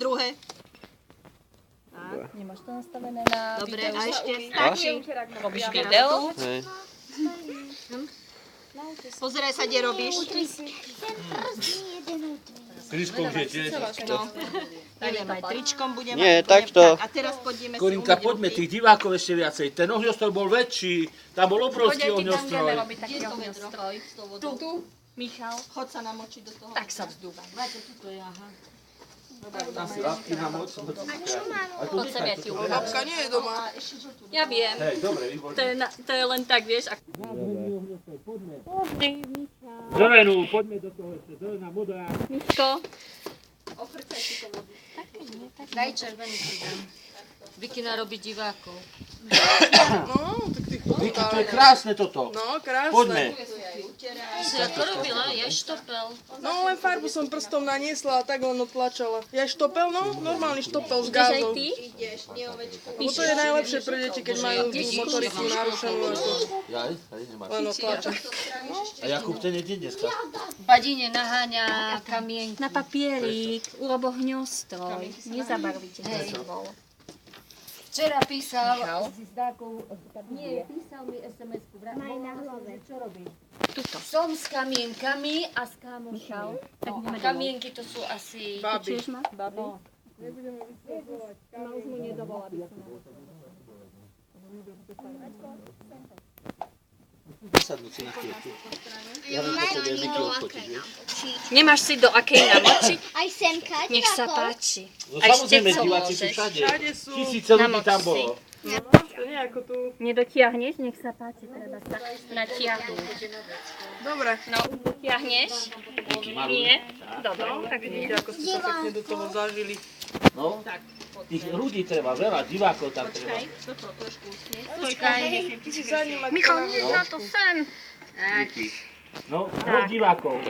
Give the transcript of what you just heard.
Druhé. Nemáš to nastavené na Dobre, video? a ešte Stačí? Robíš video? Hej. Pozeraj sa, kde robíš. Tričkom žijete. No. Neviem, aj tričkom budeme. Nie, budem takto. tak. A teraz poďme si Korinka, umyť poďme ruky. tých divákov ešte viacej. Ten ohňostroj bol väčší, tam bol obrovský ohňostroj. robiť taký Kde je to vedro? ohňostroj. S tou vodou. Tu, Michal. Chod sa namočiť do toho. Tak sa vzdúvaj. Máte, tuto je, aha. Tam si ľapky na moc. Poď sem, ja ti ukážem. Babka nie je doma. A ešte žltú. Ja viem. Hej, dobre, výborné. To je len tak, vieš. Zelenú, poďme do toho ešte. Zelená, modrá. Miško. Ofrcaj si to vodu. Daj červený pridám. Vikina robí divákov. No, tak tých Viki, to je krásne toto. No, krásne. Poďme. Si ako robila? Ja štopel. No, len farbu som prstom naniesla a tak len otlačala. Ja štopel, no, normálny štopel s Ideš aj gázou. ty? Ideš, nie ovečku. Lebo to je najlepšie pre deti, keď majú motoriku narušenú, ako Jaj, nemáš. len otlačať. A Jakub, ten je dneska. Badine naháňa kamienky. Na papierik. Urob ohňostroj. Nezabarvíte farbou. Včera písal Michal? Nie, písal mi SMS-ku. Maj na hlave. Čo robíš? Tuto. Som s kamienkami a s Michal, kamošmi. tak ideme domov. Kamienky to sú asi... Babi. Počuješ ma? Babi. Sadnúť si na chvíľku. Ja viem, že to je Viki odfotiť, vieš. Nemáš si do akej namočiť? Aj semka, Nech sa páči. No Aj samozrejme, štecov diváci sú môžeš. všade. Všade sú. Tisíce ľudí Namoč tam si. bolo. To nie ako tu. Nedotiahneš? Nech sa páči, treba sa natiahnuť. Dobre. No, dotiahneš? Viki, malú. Nie? Dobre, tak Vidíte, ako ste sa pekne do toho zažili. No, tých ľudí treba, veľa divákov tam treba. Toto trošku usnie. Ty si za ním, Michal, nie na to sem. No, hoď divákov.